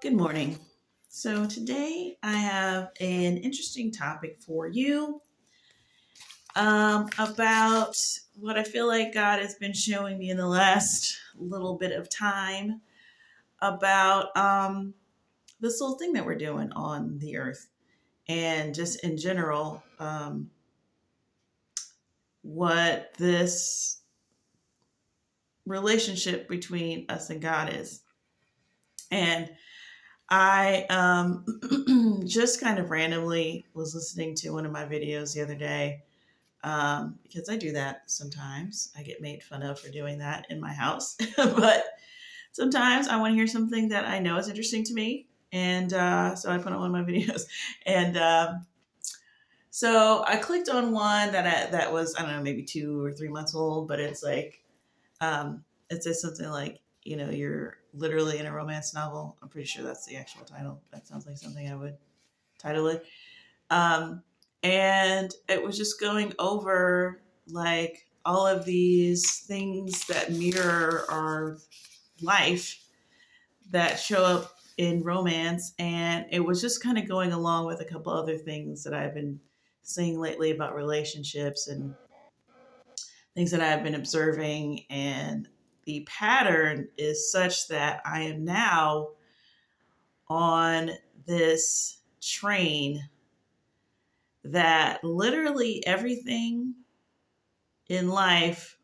Good morning. So, today I have an interesting topic for you about what I feel like God has been showing me in the last little bit of time about this little thing that we're doing on the earth and just in general, what this relationship between us and God is. And I just kind of randomly was listening to one of my videos the other day because I do that sometimes. I get made fun of for doing that in my house, but sometimes I want to hear something that I know is interesting to me, and so I put on one of my videos, and so I clicked on one that was I don't know maybe 2 or 3 months old, but it's like it says something like you're literally in a romance novel. I'm pretty sure that's the actual title. That sounds like something I would title it. Um, and it was just going over like all of these things that mirror our life that show up in romance. And it was just kind of going along with a couple other things that I've been seeing lately about relationships and things that I've been observing. And the pattern is such that I am now on this train that literally everything in life,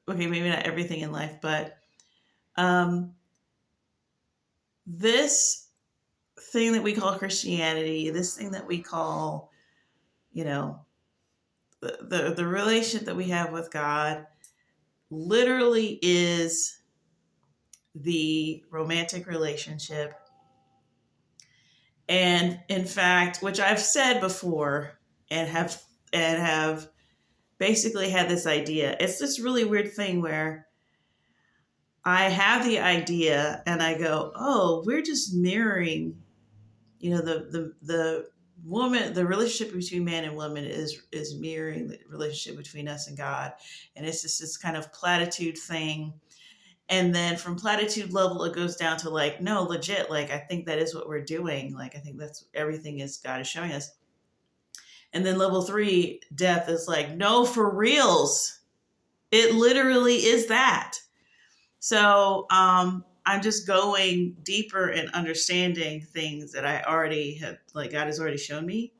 okay, maybe not everything in life, but um, this thing that we call Christianity, this thing that we call, you know, the relationship that we have with God literally is the romantic relationship. And in fact, which I've said before and have basically had this idea. It's this really weird thing where I have the idea and I go, oh, we're just mirroring, the woman, the relationship between man and woman is mirroring the relationship between us and God. And it's just this kind of platitude thing. And then from platitude level, it goes down to like, no, legit, like I think that is what we're doing. Like I think that's everything is God is showing us. And then level three, depth is like, no, for reals. It literally is that. So I'm just going deeper and understanding things that I already have, like God has already shown me.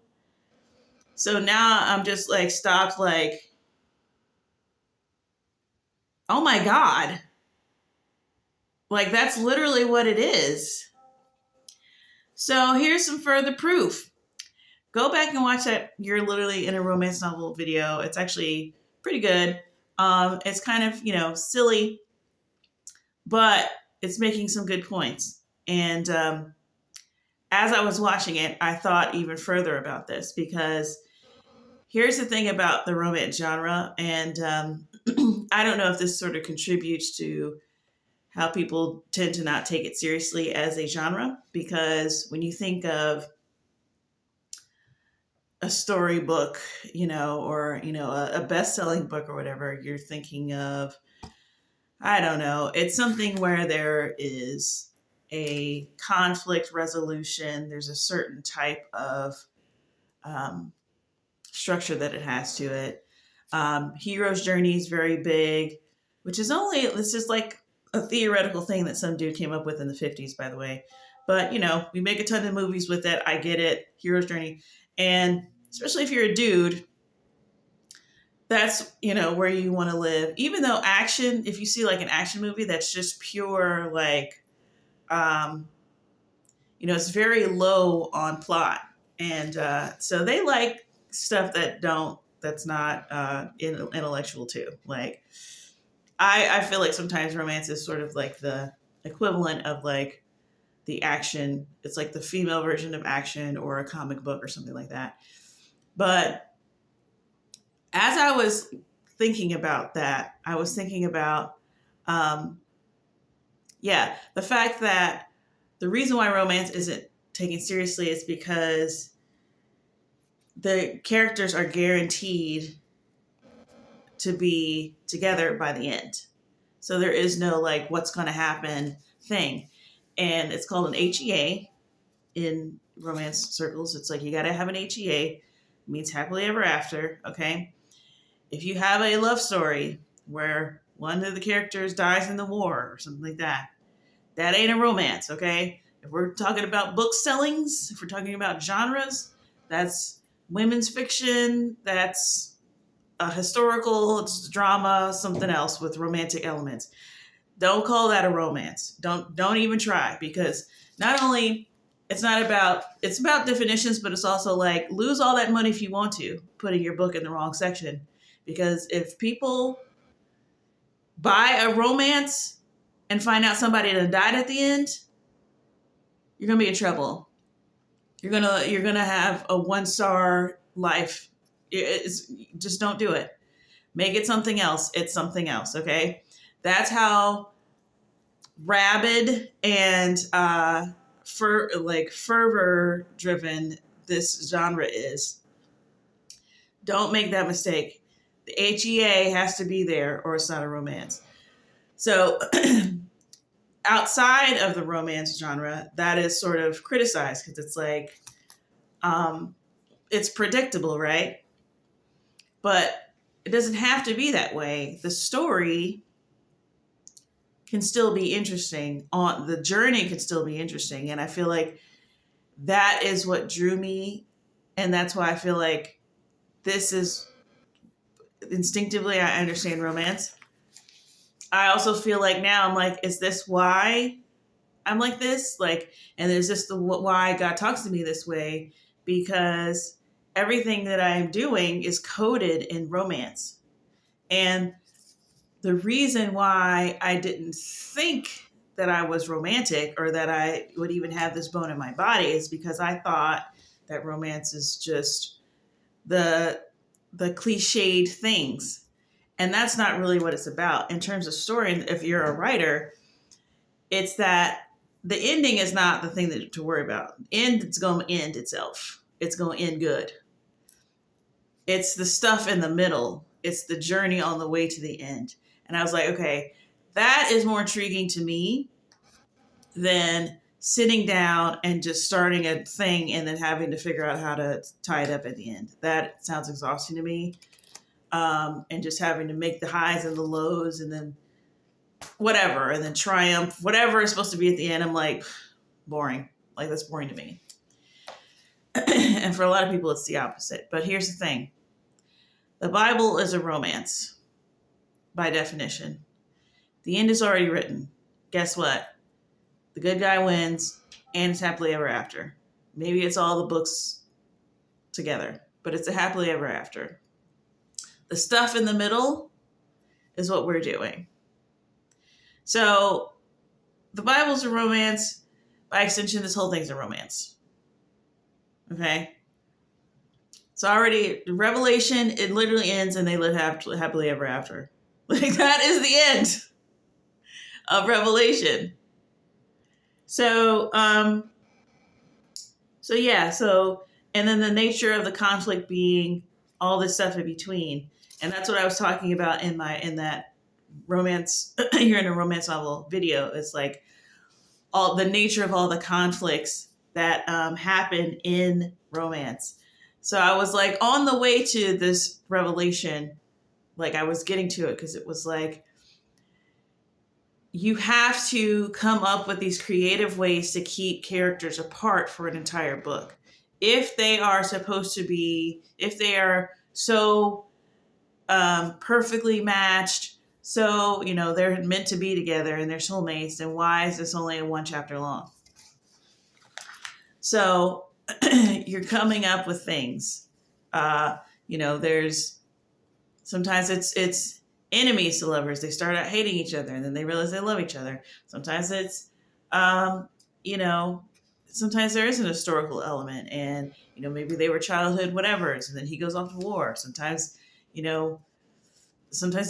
So now I'm just like stopped, like, oh my God, like that's literally what it is. So here's some further proof. Go back and watch that You're Literally in a Romance Novel video. It's actually pretty good. It's kind of, silly, but it's making some good points. And as I was watching it, I thought even further about this because here's the thing about the romance genre. And I don't know if this sort of contributes to how people tend to not take it seriously as a genre, because when you think of a storybook, or, a best selling book or whatever, you're thinking of, I don't know, it's something where there is a conflict resolution, there's a certain type of um, structure that it has to it. Hero's journey is very big, which is only, this is like a theoretical thing that some dude came up with in the 50s, by the way. But, we make a ton of movies with it. I get it. Hero's journey. And especially if you're a dude, that's, where you want to live. Even though action, if you see like an action movie that's just pure, like, um, it's very low on plot. And so they like stuff that's not intellectual too. Like, I feel like sometimes romance is sort of like the equivalent of like the action. It's like the female version of action or a comic book or something like that. But as I was thinking about that, I was thinking about, um, the fact that the reason why romance isn't taken seriously is because the characters are guaranteed to be together by the end. So there is no like what's going to happen thing. and it's called an HEA in romance circles. It's like you got to have an HEA. It means happily ever after. Okay. If you have a love story where one of the characters dies in the war or something like that, that ain't a romance. Okay. If we're talking about book sellings, if we're talking about genres, that's women's fiction, that's a historical, it's drama, something else with romantic elements. Don't call that a romance. Don't even try, because not only it's about definitions, but it's also like lose all that money if you want to, putting your book in the wrong section. Because if people buy a romance and find out somebody that died at the end, you're gonna be in trouble. You're gonna have a 1-star life. Just don't do it. Make it something else. It's something else. Okay, that's how rabid and fervor driven this genre is. Don't make that mistake. The HEA has to be there, or it's not a romance. So outside of the romance genre, that is sort of criticized because it's like, it's predictable, right? But it doesn't have to be that way. The story can still be interesting. On the journey can still be interesting. And I feel like that is what drew me. And that's why I feel like this is instinctively, I understand romance. I also feel like now I'm like, is this why I'm like this? Like, and there's just why God talks to me this way, because everything that I'm doing is coded in romance. And the reason why I didn't think that I was romantic or that I would even have this bone in my body is because I thought that romance is just the cliched things. And that's not really what it's about. In terms of story, if you're a writer, it's that the ending is not the thing to worry about. It's going to end itself. It's going to end good. It's the stuff in the middle. It's the journey on the way to the end. And I was like, okay, that is more intriguing to me than sitting down and just starting a thing and then having to figure out how to tie it up at the end. That sounds exhausting to me. And just having to make the highs and the lows and then whatever, and then triumph, whatever is supposed to be at the end. I'm like, boring. Like, that's boring to me. And for a lot of people, it's the opposite. But here's the thing. The Bible is a romance by definition. The end is already written. Guess what? The good guy wins, and it's happily ever after. Maybe it's all the books together, but it's a happily ever after. The stuff in the middle is what we're doing. So the Bible's a romance. By extension, this whole thing's a romance. Okay? It's already, Revelation, it literally ends and they live happily ever after. Like, that is the end of Revelation. So, and then the nature of the conflict being all this stuff in between. And that's what I was talking about in that romance, you're in a romance novel video. It's like all the nature of all the conflicts that happen in romance. So I was like on the way to this revelation, like I was getting to it, because it was like, you have to come up with these creative ways to keep characters apart for an entire book. If they are supposed to be, if they are so perfectly matched, so, they're meant to be together and they're soulmates, then why is this only 1 chapter long? So you're coming up with things. There's sometimes it's enemies to lovers. They start out hating each other and then they realize they love each other. Sometimes it's, sometimes there is an historical element and, maybe they were childhood whatevers and then he goes off to war. Sometimes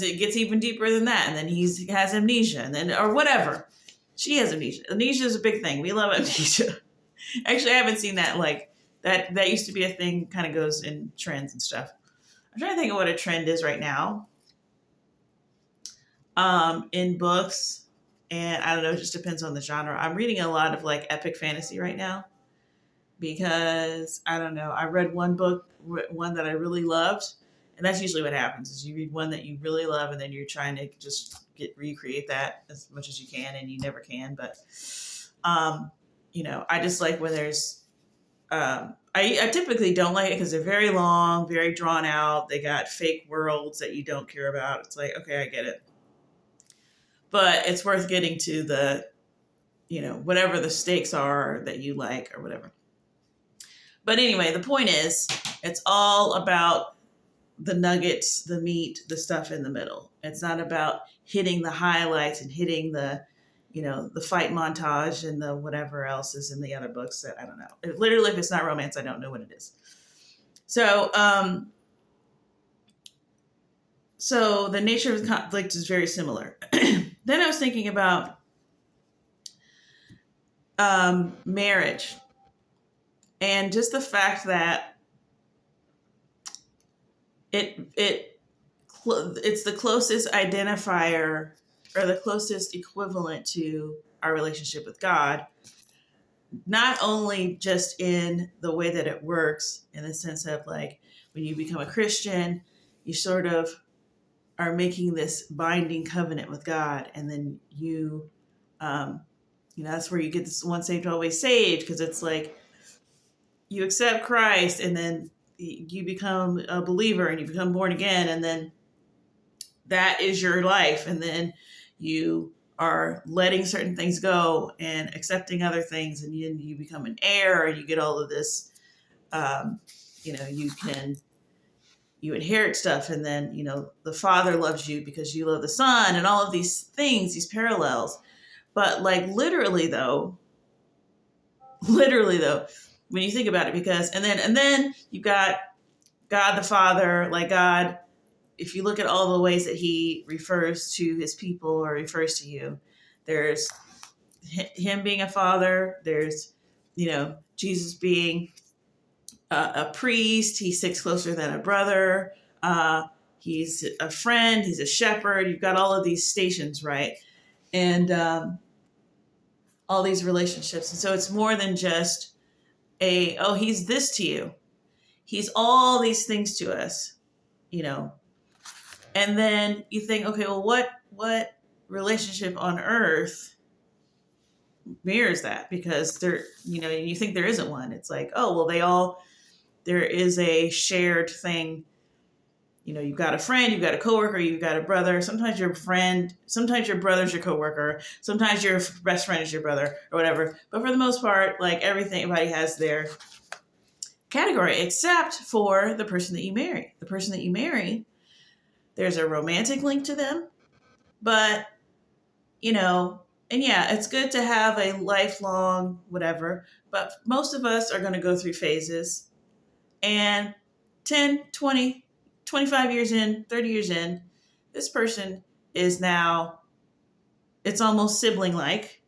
it gets even deeper than that. And then he has amnesia and then, or whatever. She has amnesia. Amnesia is a big thing. We love amnesia. Actually, I haven't seen that. Like that used to be a thing, kind of goes in trends and stuff. I'm trying to think of what a trend is right now. In books. And I don't know, it just depends on the genre. I'm reading a lot of like epic fantasy right now because I don't know. I read one book, one that I really loved, and that's usually what happens is you read one that you really love, and then you're trying to just recreate that as much as you can, and you never can. But um, I just like when there's I typically don't like it because they're very long, very drawn out. They got fake worlds that you don't care about. It's like, okay, I get it. But it's worth getting to the, whatever the stakes are that you like or whatever. But anyway, the point is, it's all about the nuggets, the meat, the stuff in the middle. It's not about hitting the highlights and hitting the, the fight montage and the whatever else is in the other books that I don't know. Literally, if it's not romance, I don't know what it is. So, so the nature of the conflict is very similar. Then I was thinking about marriage and just the fact that it's the closest identifier or the closest equivalent to our relationship with God, not only just in the way that it works in the sense of like when you become a Christian, you sort of are making this binding covenant with God, and then that's where you get this once saved, always saved, because it's like you accept Christ and then you become a believer and you become born again, and then that is your life, and then you are letting certain things go and accepting other things, and you become an heir and you get all of this you inherit stuff, and then the Father loves you because you love the Son, and all of these things, these parallels. But like literally though, when you think about it, because and then you've got God the Father, like God, if you look at all the ways that he refers to his people or refers to you, there's him being a father, there's Jesus being a priest, he sticks closer than a brother, he's a friend, he's a shepherd. You've got all of these stations, right? And all these relationships. And so it's more than just he's this to you. He's all these things to us, And then you think, okay, well, what relationship on earth mirrors that? Because you think there isn't one. It's like, oh, well, there is a shared thing. You've got a friend, you've got a coworker, you've got a brother. Sometimes your brother's your coworker. Sometimes your best friend is your brother or whatever. But for the most part, like everybody has their category except for the person that you marry. The person that you marry, there's a romantic link to them, but and yeah, it's good to have a lifelong whatever, but most of us are going to go through phases, and 10, 20, 25 years in, 30 years in, this person is now, it's almost sibling like.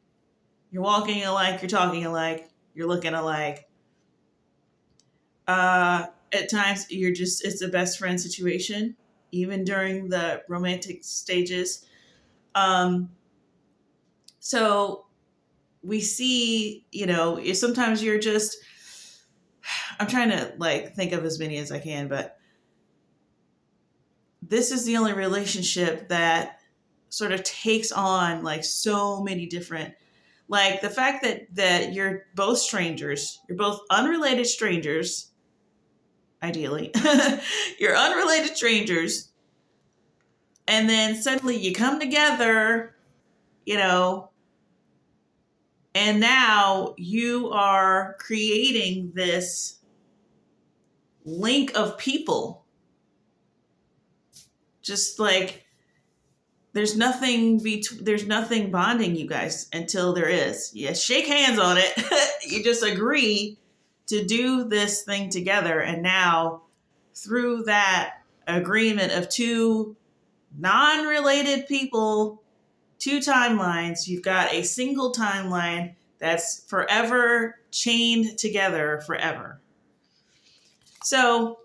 You're walking alike, you're talking alike, you're looking alike. At times it's a best friend situation, even during the romantic stages. So we see, sometimes you're just, I'm trying to like think of as many as I can, but this is the only relationship that sort of takes on like so many different, like the fact that you're both strangers, you're both unrelated strangers, ideally, you're unrelated strangers, and then suddenly you come together, and now you are creating this link of people. Just like there's nothing bonding you guys until there is. You shake hands on it. You just agree to do this thing together. And now through that agreement of two non-related people, two timelines, you've got a single timeline that's forever chained together forever. So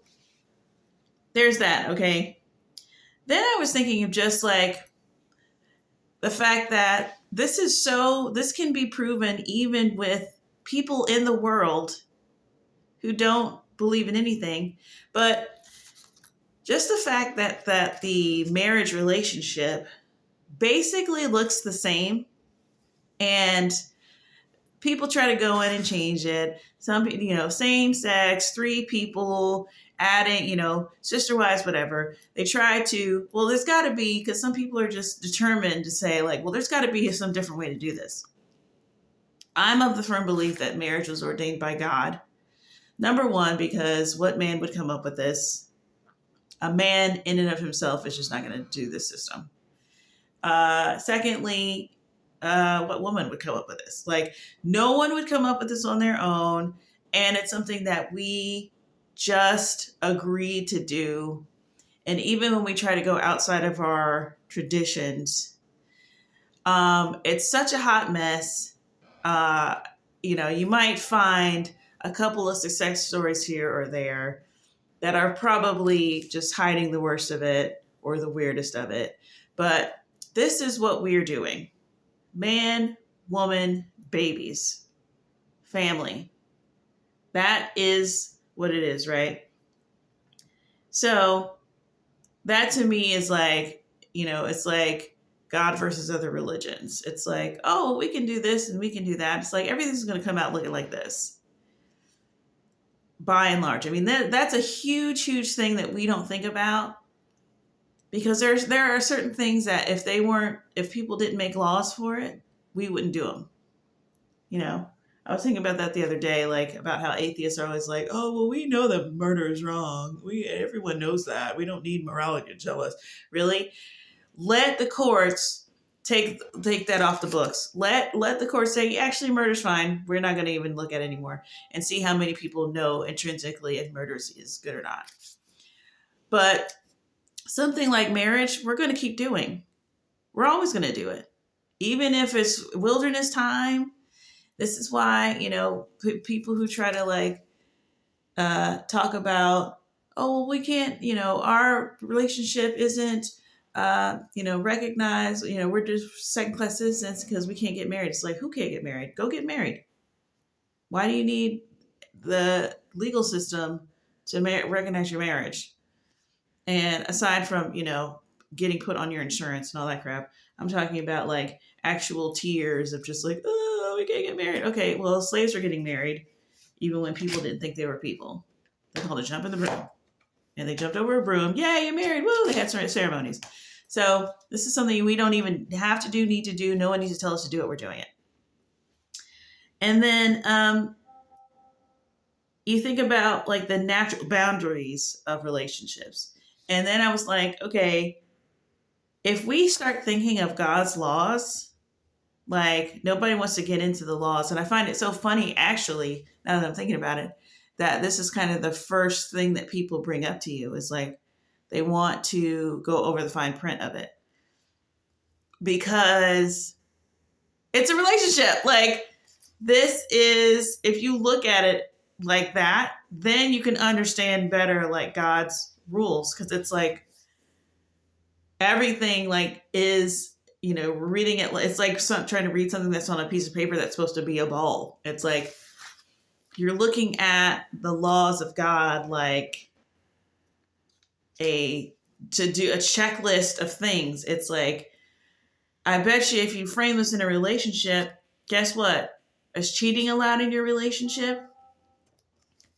there's that, okay? Then I was thinking of just like the fact that this can be proven even with people in the world who don't believe in anything, but just the fact that the marriage relationship basically looks the same, and people try to go in and change it. Some, same sex, 3 people, adding, sister wives, whatever. They try to, well, there's got to be, because some people are just determined to say, like, well, there's got to be some different way to do this. I'm of the firm belief that marriage was ordained by God. Number one, because what man would come up with this? A man in and of himself is just not going to do this system. Secondly, what woman would come up with this? Like, no one would come up with this on their own. And it's something that we just agreed to do. And even when we try to go outside of our traditions, it's such a hot mess. You might find a couple of success stories here or there that are probably just hiding the worst of it or the weirdest of it. But this is what we're doing. Man, woman, babies, family. That is what it is, right? So that to me is like, it's like God versus other religions. It's like, oh, we can do this and we can do that. It's like everything's going to come out looking like this. By and large. I mean, that's a huge, huge thing that we don't think about, because there are certain things that if people didn't make laws for it, we wouldn't do them. I was thinking about that the other day, like about how atheists are always like, oh, well, we know that murder is wrong. Everyone knows that. We don't need morality to tell us. Really? Let the courts take that off the books. Let the courts say, actually, murder's fine. We're not going to even look at it anymore, and see how many people know intrinsically if murder is good or not. But something like marriage, we're going to keep doing. We're always going to do it. Even if it's wilderness time. This is why, people who try to talk about, oh, well, we can't, our relationship isn't, recognized, we're just second-class citizens because we can't get married. It's like, who can't get married? Go get married. Why do you need the legal system to recognize your marriage? And aside from, getting put on your insurance and all that crap, I'm talking about like actual tears of just like, oh, we can't get married. Okay, well, slaves were getting married even when people didn't think they were people. They called a jump in the broom. And they jumped over a broom. Yay, you're married. Woo, they had ceremonies. So this is something we don't even have to do, need to do. No one needs to tell us to do it. We're doing it. And then you think about like the natural boundaries of relationships. And then I was like, okay, if we start thinking of God's laws, like nobody wants to get into the laws. And I find it so funny, actually, now that I'm thinking about it, that this is kind of the first thing that people bring up to you is like, they want to go over the fine print of it because it's a relationship. Like this is, if you look at it like that, then you can understand better like God's rules. Cause it's like everything like is, reading it. It's like trying to read something that's on a piece of paper that's supposed to be a ball. It's like, you're looking at the laws of God like to do a checklist of things. It's like, I bet you if you frame this in a relationship, guess what? Is cheating allowed in your relationship?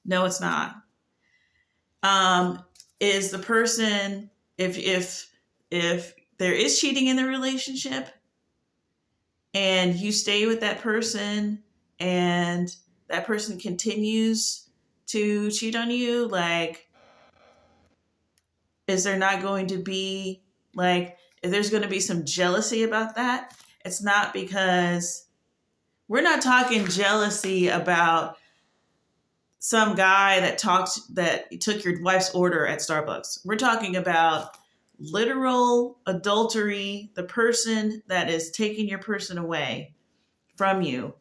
No, it's not. Is the person, if there is cheating in the relationship and you stay with that person and that person continues to cheat on you, like, is there not going to be like, if there's going to be some jealousy about that? It's not, because we're not talking jealousy about some guy that took your wife's order at Starbucks. We're talking about literal adultery, the person that is taking your person away from you.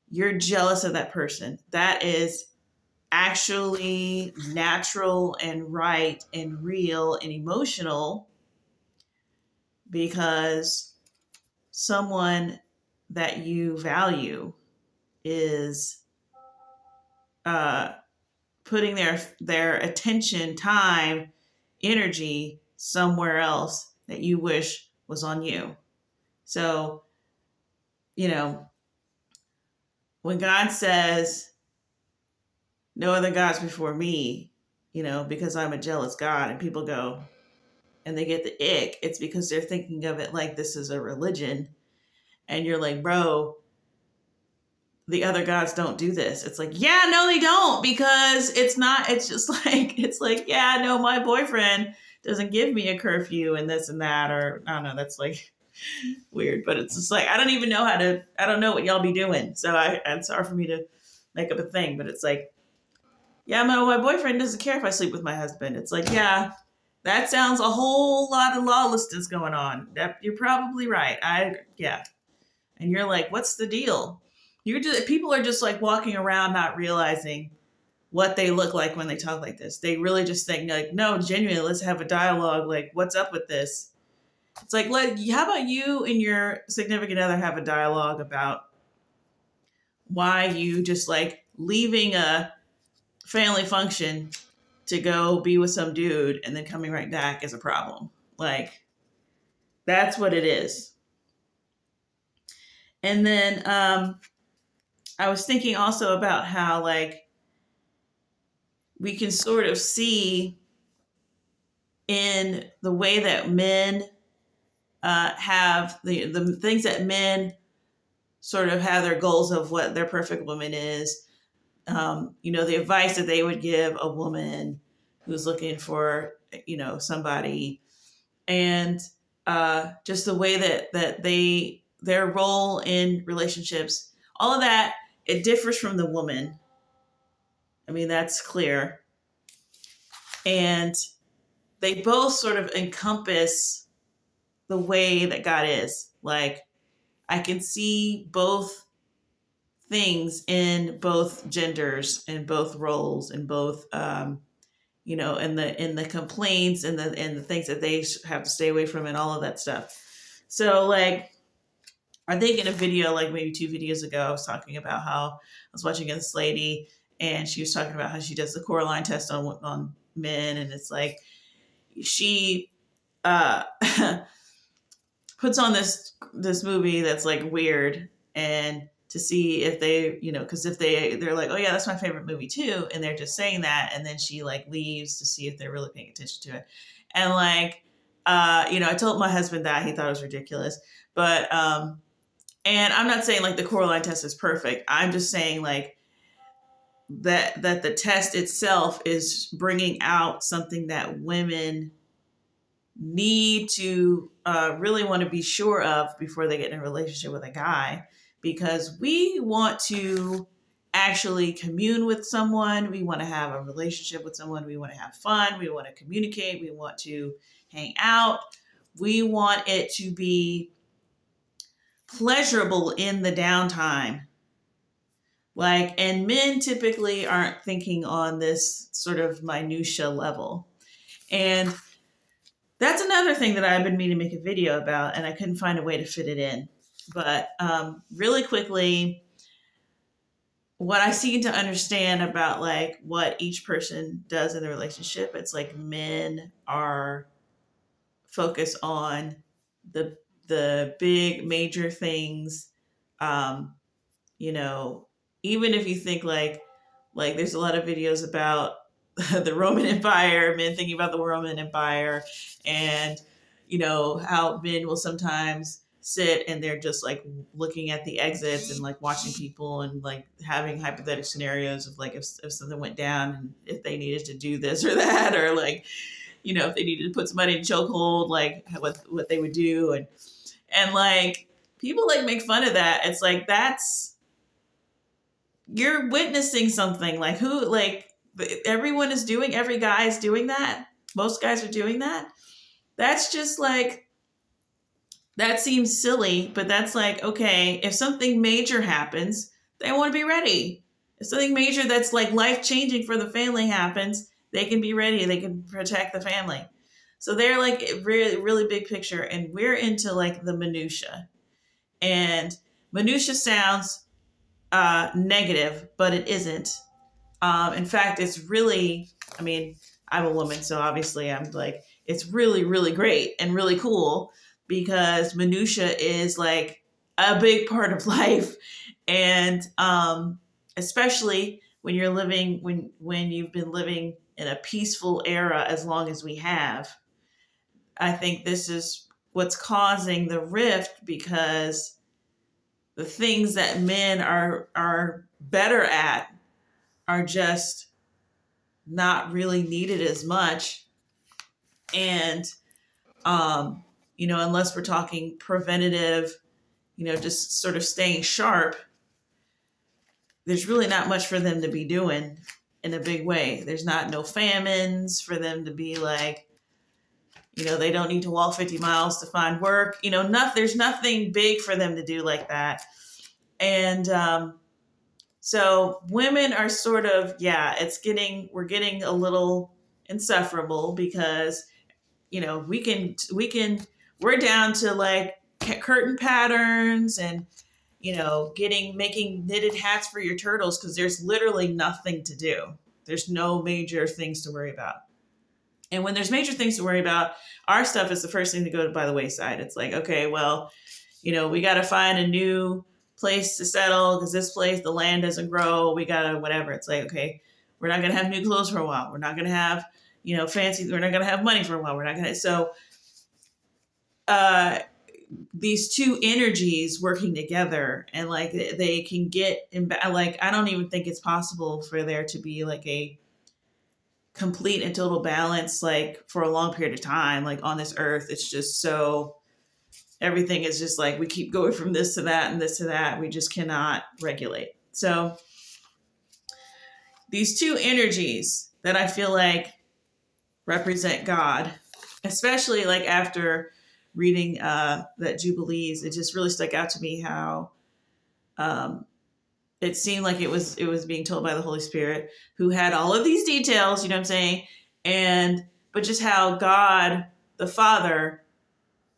You're jealous of that person. That is actually natural and right and real and emotional, because someone that you value is uh, putting their attention, time, energy somewhere else that you wish was on you. So, you know, when God says, no other gods before me, because I'm a jealous God, and people go and they get the ick, it's because they're thinking of it like this is a religion. And you're like, bro, the other gods don't do this. It's like, yeah, no, they don't, because it's just like, it's like, yeah, no, my boyfriend doesn't give me a curfew and this and that, or I don't know, that's like weird, but it's just like, I don't know what y'all be doing. So it's hard for me to make up a thing, but it's like, yeah, my boyfriend doesn't care if I sleep with my husband. It's like, yeah, that sounds a whole lot of lawlessness going on. That you're probably right. Yeah. And you're like, what's the deal? People are just like walking around not realizing what they look like when they talk like this. They really just think like, no, genuinely, let's have a dialogue. Like, what's up with this? It's like, how about you and your significant other have a dialogue about why you just like leaving a family function to go be with some dude and then coming right back is a problem. Like, that's what it is. And then I was thinking also about how like we can sort of see in the way that men have the things that men sort of have their goals of what their perfect woman is. The advice that they would give a woman who's looking for, somebody, and just the way that their role in relationships, all of that, it differs from the woman. I mean, that's clear. And they both sort of encompass the way that God is. Like, I can see both things in both genders and both roles and both in the complaints and the things that they have to stay away from and all of that stuff. So like, I think in a video like maybe 2 videos ago, I was talking about how I was watching this lady and she was talking about how she does the Coraline test on men, and it's like she puts on this movie that's like weird, and to see if they, because if they're like, oh yeah, that's my favorite movie too, and they're just saying that, and then she like leaves to see if they're really paying attention to it. And like, I told my husband that, he thought it was ridiculous, but and I'm not saying like the Coraline test is perfect. I'm just saying like that the test itself is bringing out something that women need to really want to be sure of before they get in a relationship with a guy, because we want to actually commune with someone. We want to have a relationship with someone. We want to have fun. We want to communicate. We want to hang out. We want it to be pleasurable in the downtime. Like, and men typically aren't thinking on this sort of minutia level. And that's another thing that I've been meaning to make a video about, and I couldn't find a way to fit it in. But really quickly, what I seem to understand about like what each person does in the relationship, it's like men are focused on the big major things. Even if you think like there's a lot of videos about the Roman Empire, men thinking about the Roman Empire, and how men will sometimes sit and they're just like looking at the exits and like watching people and like having hypothetical scenarios of like if something went down and if they needed to do this or that, or like if they needed to put somebody in chokehold, like what they would do, and like people like make fun of that. It's like you're witnessing something like every guy is doing that. Most guys are doing that. That's just like, that seems silly, but that's like, okay, if something major happens, they want to be ready. If something major that's like life-changing for the family happens, they can be ready. They can protect the family. So they're like really, really big picture, and we're into like the minutia. And minutia sounds negative, but it isn't. In fact, it's really, I mean, I'm a woman, so obviously I'm like, it's really, really great and really cool because minutia is like a big part of life. And especially when you're living, when you've been living in a peaceful era as long as we have, I think this is what's causing the rift because the things that men are better at are just not really needed as much. And unless we're talking preventative, just sort of staying sharp, there's really not much for them to be doing in a big way. There's no famines for them to be like, they don't need to walk 50 miles to find work. There's nothing big for them to do like that. And so women are sort of, we're getting a little insufferable because, we're down to like curtain patterns and, making knitted hats for your turtles because there's literally nothing to do. There's no major things to worry about. And when there's major things to worry about, our stuff is the first thing to go by the wayside. It's like, okay, well, we got to find a new place to settle because this place, the land doesn't grow. We got to whatever. It's like, okay, we're not going to have new clothes for a while. We're not going to have, fancy, we're not going to have money for a while. We're not going to. So these two energies working together and like they can get in, like, I don't even think it's possible for there to be like a complete and total balance, like for a long period of time, like on this earth. It's just so, everything is just like, we keep going from this to that and this to that. We just cannot regulate. So these two energies that I feel like represent God, especially like after reading that Jubilees, it just really stuck out to me how it seemed like it was being told by the Holy Spirit, who had all of these details, you know what I'm saying? But just how God, the Father,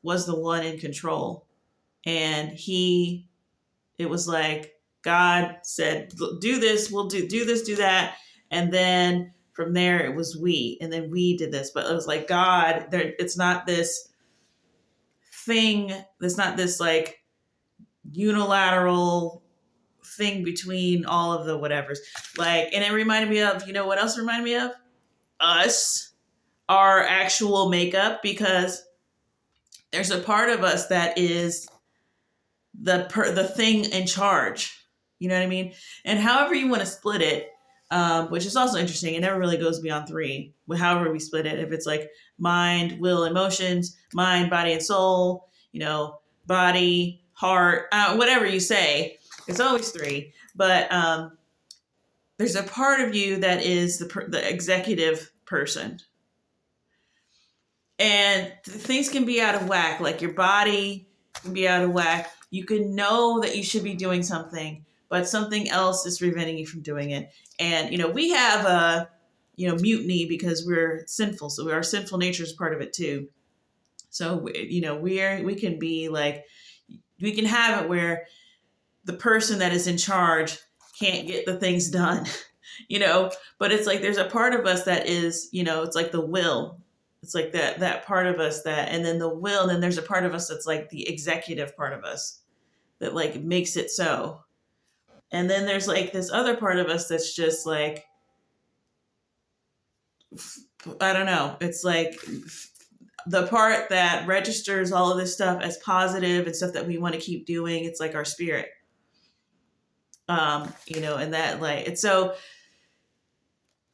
was the one in control. And it was like, God said, do this, we'll do this, do that. And then from there, it was we. And then we did this. But it was like, God, it's not this thing, it's not this like unilateral thing between all of the whatevers. Like, and it reminded me of, what else it reminded me of? Us, our actual makeup, because there's a part of us that is the thing in charge. You know what I mean? And however you want to split it, which is also interesting. It never really goes beyond 3. However we split it, if it's like mind, will, emotions, mind, body, and soul, body, heart, whatever you say, it's always 3. But there's a part of you that is the executive person. And things can be out of whack, like your body can be out of whack. You can know that you should be doing something, but something else is preventing you from doing it. And, we have a, mutiny because we're sinful. So our sinful nature is part of it too. So, we can be like, we can have it where the person that is in charge can't get the things done, but it's like, there's a part of us that is, it's like the will. It's like that part of us and then the will, and then there's a part of us that's like the executive part of us that like makes it so. And then there's like this other part of us that's just like, I don't know. It's like the part that registers all of this stuff as positive and stuff that we want to keep doing. It's like our spirit, and that like, it's so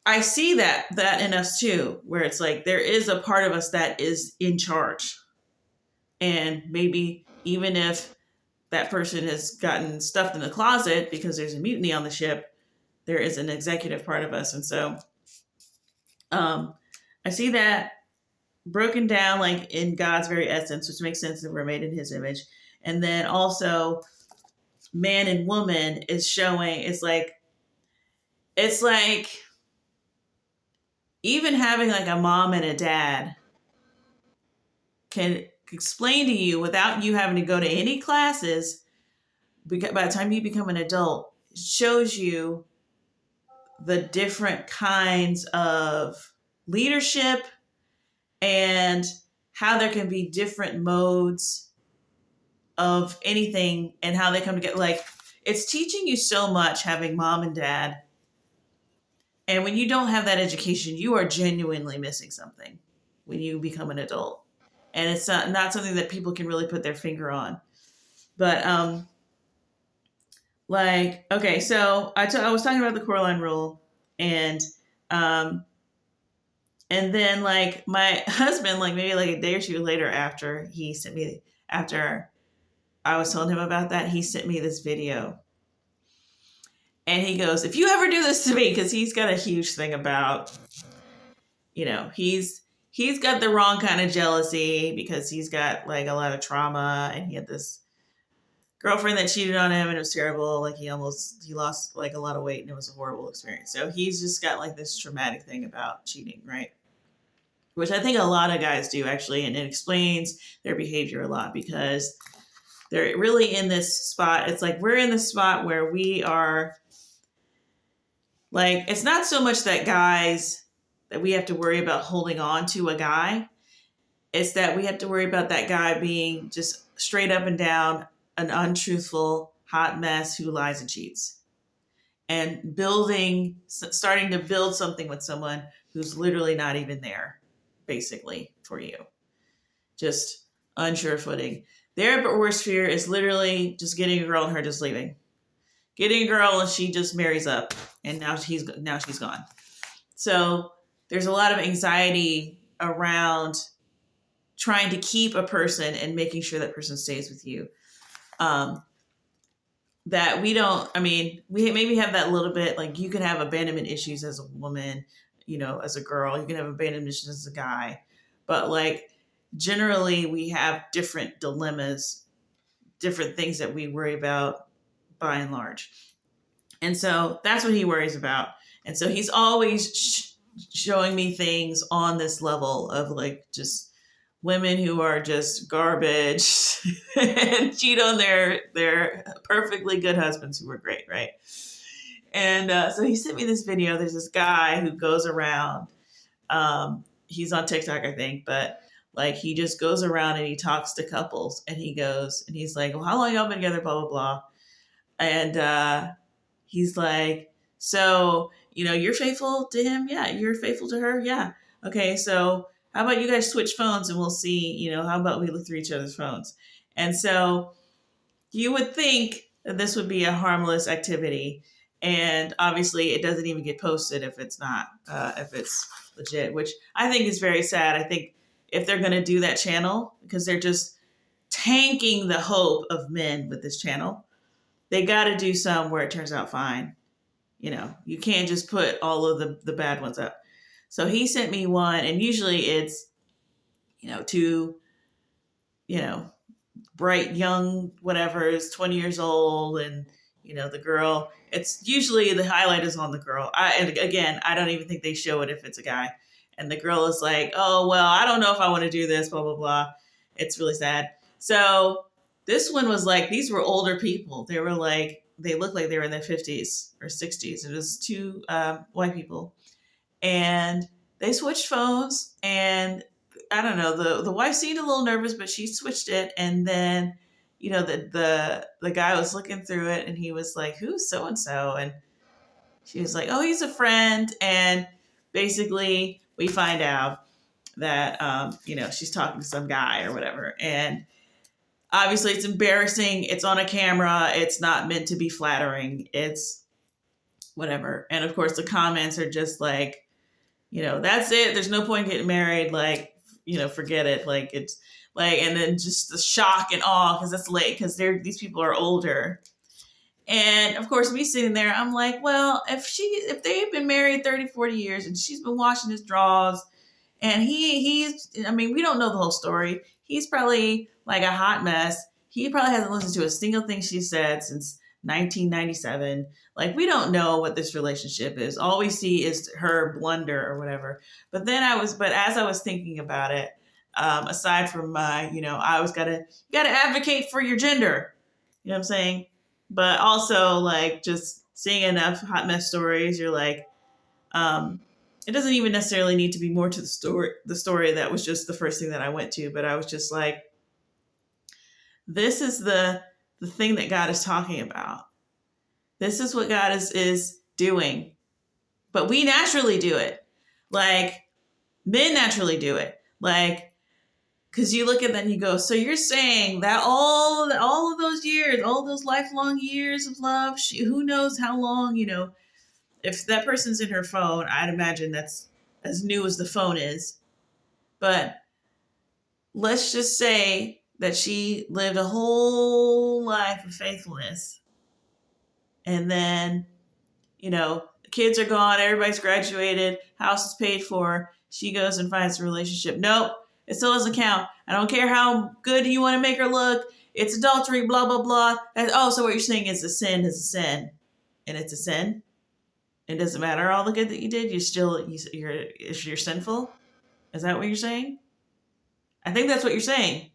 I see that in us too, where it's like, there is a part of us that is in charge. And maybe even if that person has gotten stuffed in the closet because there's a mutiny on the ship, there is an executive part of us. And so I see that broken down like in God's very essence, which makes sense that we're made in his image. And then also man and woman is showing, it's like even having like a mom and a dad explain to you without you having to go to any classes. Because by the time you become an adult, it shows you the different kinds of leadership and how there can be different modes of anything and how they come together. Like, it's teaching you so much having mom and dad. And when you don't have that education, you are genuinely missing something when you become an adult. And it's not something that people can really put their finger on. But like, okay, so I was talking about the Coraline rule, and then like my husband, like maybe like a day or two later after I was telling him about that, he sent me this video. And he goes, if you ever do this to me, because he's got a huge thing about, he's got the wrong kind of jealousy because he's got like a lot of trauma, and he had this girlfriend that cheated on him and it was terrible. Like he lost like a lot of weight and it was a horrible experience. So he's just got like this traumatic thing about cheating, right? Which I think a lot of guys do actually, and it explains their behavior a lot because they're really in this spot. It's like we're in the spot where we are like, it's not so much that we have to worry about holding on to a guy. It's that we have to worry about that guy being just straight up and down an untruthful hot mess who lies and cheats, and starting to build something with someone who's literally not even there, basically, for you. Just unsure footing. Their worst fear is literally just getting a girl and her just leaving. Getting a girl and she just marries up, and now she's gone. So there's a lot of anxiety around trying to keep a person and making sure that person stays with you. That we don't, we maybe have that little bit, like you can have abandonment issues as a woman, as a girl, you can have abandonment issues as a guy, but like generally we have different dilemmas, different things that we worry about by and large. And so that's what he worries about. And so he's always showing me things on this level of like just women who are just garbage and cheat on their perfectly good husbands who were great, right? And so he sent me this video. There's this guy who goes around. He's on TikTok, I think, but like he just goes around and he talks to couples, and he's like, well, how long y'all been together, blah, blah, blah. And he's like, so, you're faithful to him? Yeah. You're faithful to her? Yeah. Okay. So how about you guys switch phones and we'll see, how about we look through each other's phones? And so you would think that this would be a harmless activity. And obviously it doesn't even get posted if it's not, if it's legit, which I think is very sad. I think if they're going to do that channel, because they're just tanking the hope of men with this channel, they got to do some where it turns out fine. You can't just put all of the bad ones up. So he sent me one, and usually it's, two, bright young whatever is 20 years old, and the girl. It's usually the highlight is on the girl. And again, I don't even think they show it if it's a guy. And the girl is like, oh well, I don't know if I want to do this, blah blah blah. It's really sad. So this one was like, these were older people. They looked like they were in their 50s or 60s. It was two white people. And they switched phones, and I don't know, the wife seemed a little nervous, but she switched it. And then, the guy was looking through it, and he was like, who's so-and-so? And she was like, oh, he's a friend. And basically we find out that, she's talking to some guy or whatever. And obviously it's embarrassing. It's on a camera. It's not meant to be flattering. It's whatever. And of course the comments are just like, that's it. There's no point in getting married. Like, forget it. Like it's like, and then just the shock and awe because it's late because these people are older. And of course me sitting there, I'm like, well, if they've been married 30, 40 years and she's been washing his drawers and we don't know the whole story. He's probably like a hot mess. He probably hasn't listened to a single thing she said since 1997. Like, we don't know what this relationship is. All we see is her blunder or whatever. But as I was thinking about it, aside from my, I always gotta advocate for your gender. You know what I'm saying? But also like just seeing enough hot mess stories, you're like, it doesn't even necessarily need to be more to the story. The story that was just the first thing that I went to, but I was just like, this is the thing that God is talking about. This is what God is doing. But we naturally do it. Like men naturally do it. Like, because you look at that and you go, so you're saying that all of those years, all those lifelong years of love, who knows how long, if that person's in her phone, I'd imagine that's as new as the phone is. But let's just say that she lived a whole life of faithfulness. And then, the kids are gone, everybody's graduated, house is paid for. She goes and finds a relationship. Nope, it still doesn't count. I don't care how good you want to make her look. It's adultery, blah, blah, blah. So what you're saying is a sin is a sin. And it's a sin? It doesn't matter all the good that you did. You're sinful. Is that what you're saying? I think that's what you're saying.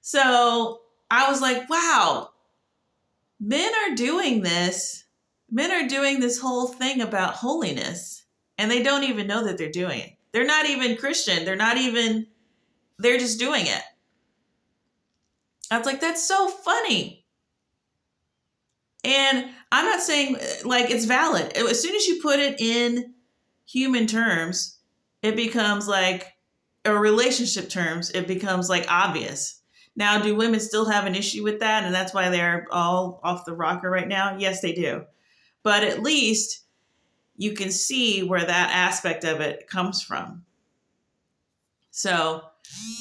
So I was like, wow, men are doing this. Men are doing this whole thing about holiness, and they don't even know that they're doing it. They're not even Christian. They're just doing it. I was like, that's so funny. And I'm not saying like it's valid. As soon as you put it in human terms, it becomes like, or relationship terms, it becomes like obvious. Now, do women still have an issue with that? And that's why they're all off the rocker right now? Yes, they do. But at least you can see where that aspect of it comes from. So,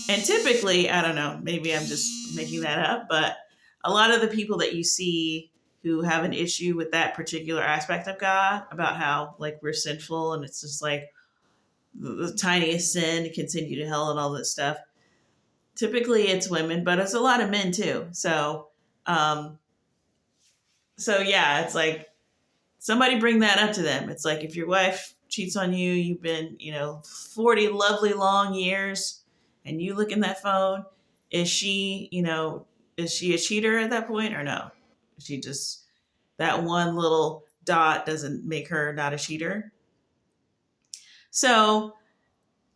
and typically, I don't know, maybe I'm just making that up, but a lot of the people that you see who have an issue with that particular aspect of God, about how like we're sinful and it's just like the tiniest sin can send you to hell and all this stuff. Typically it's women, but it's a lot of men too. So yeah, it's like somebody bring that up to them. It's like if your wife cheats on you, you've been, 40 lovely long years, and you look in that phone, is she a cheater at that point or no? Is she just, that one little dot doesn't make her not a cheater? So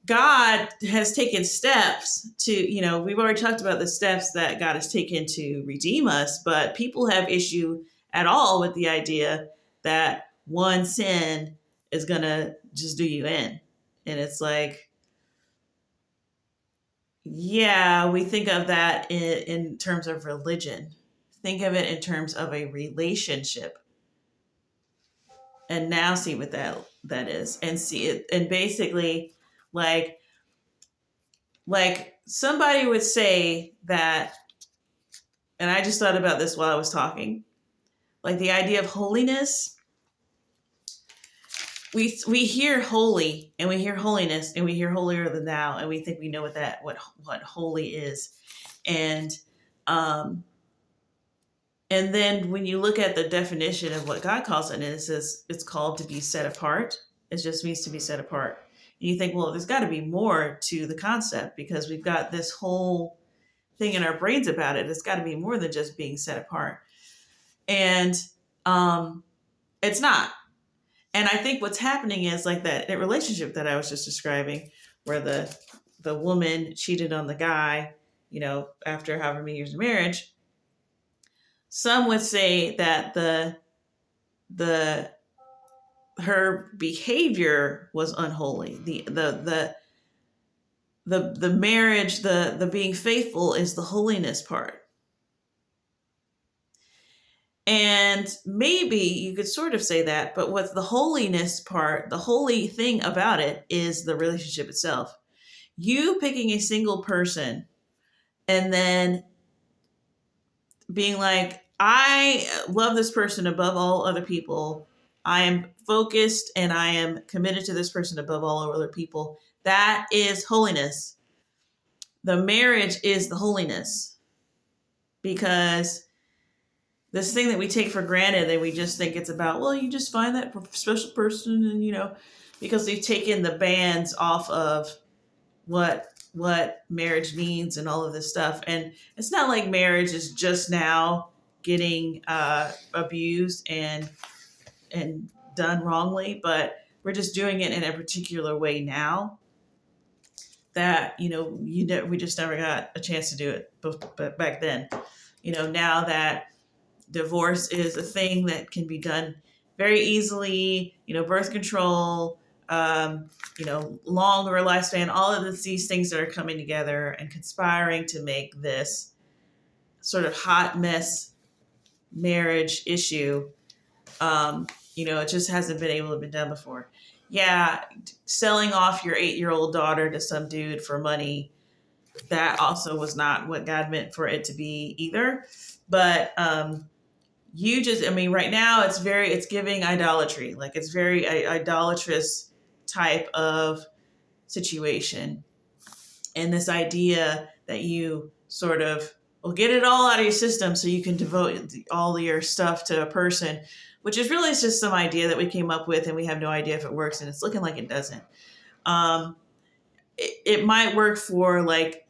God has taken steps to, we've already talked about the steps that God has taken to redeem us, but people have issue at all with the idea that one sin is going to just do you in. And it's like, yeah, we think of that in terms of religion. Think of it in terms of a relationship. And now see what that is. And see it. And basically, like somebody would say that, and I just thought about this while I was talking, like the idea of holiness. We hear holy and we hear holiness and we hear holier than thou, and we think we know what holy is. And then when you look at the definition of what God calls it, and it says it's called to be set apart. It just means to be set apart. And you think, well, there's got to be more to the concept because we've got this whole thing in our brains about it. It's got to be more than just being set apart. And it's not. And I think what's happening is like that relationship that I was just describing, where the woman cheated on the guy, after however many years of marriage. Some would say that her behavior was unholy. The marriage, the being faithful is the holiness part. And maybe you could sort of say that, but with the holiness part, the holy thing about it is the relationship itself. You picking a single person and then being like, I love this person above all other people. I am focused and I am committed to this person above all other people. That is holiness. The marriage is the holiness, because this thing that we take for granted and we just think it's about, well, you just find that special person and, because they've taken the bands off of what marriage means and all of this stuff. And it's not like marriage is just now getting abused and done wrongly, but we're just doing it in a particular way now that we just never got a chance to do it but back then. Now that divorce is a thing that can be done very easily, birth control, longer lifespan, all of these things that are coming together and conspiring to make this sort of hot mess marriage issue. It just hasn't been able to be done before. Yeah, selling off your 8-year-old daughter to some dude for money, that also was not what God meant for it to be either. But right now it's giving idolatry. Like, it's very idolatrous type of situation. And this idea that you sort of will get it all out of your system so you can devote all your stuff to a person, which is really just some idea that we came up with and we have no idea if it works, and it's looking like it doesn't. It might work for like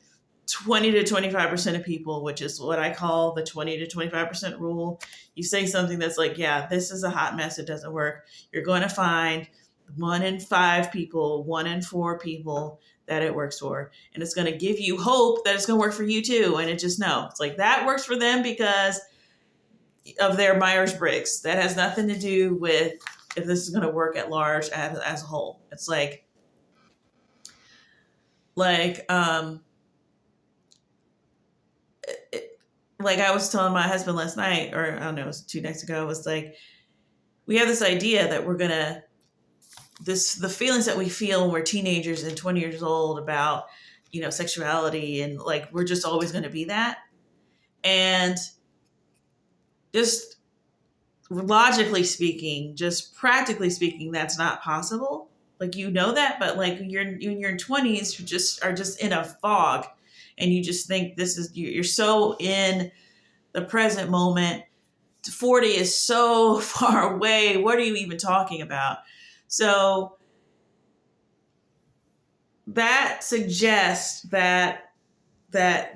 20 to 25% of people, which is what I call the 20 to 25% rule. You say something that's like, yeah, this is a hot mess, it doesn't work. You're going to find 1 in 5 people, 1 in 4 people that it works for. And it's going to give you hope that it's going to work for you too. And it's like that works for them because of their Myers-Briggs. That has nothing to do with if this is going to work at large as a whole. It's like I was telling my husband last night, or I don't know, it was 2 nights ago, it was like, we have this idea that we're going to, the feelings that we feel when we're teenagers and 20 years old about, sexuality, and like, we're just always going to be that. And just logically speaking, just practically speaking, that's not possible. Like, that, but like in your 20s, you are just in a fog, and you just think you're so in the present moment. 40 is so far away. What are you even talking about? So that suggests that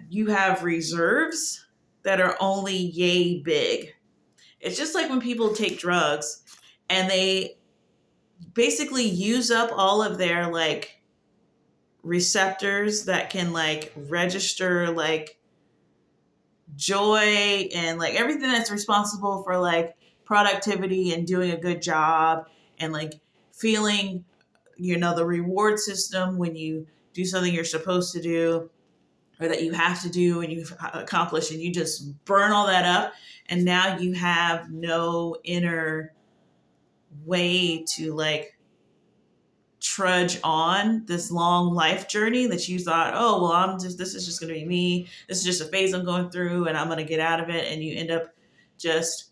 you have reserves that are only yay big. It's just like when people take drugs and they basically use up all of their like receptors that can like register like joy and like everything that's responsible for like productivity and doing a good job and like feeling, the reward system when you do something you're supposed to do or that you have to do and you've accomplished, and you just burn all that up. And now you have no inner way to like trudge on this long life journey that you thought, oh, well, this is just going to be me. This is just a phase I'm going through and I'm going to get out of it. And you end up just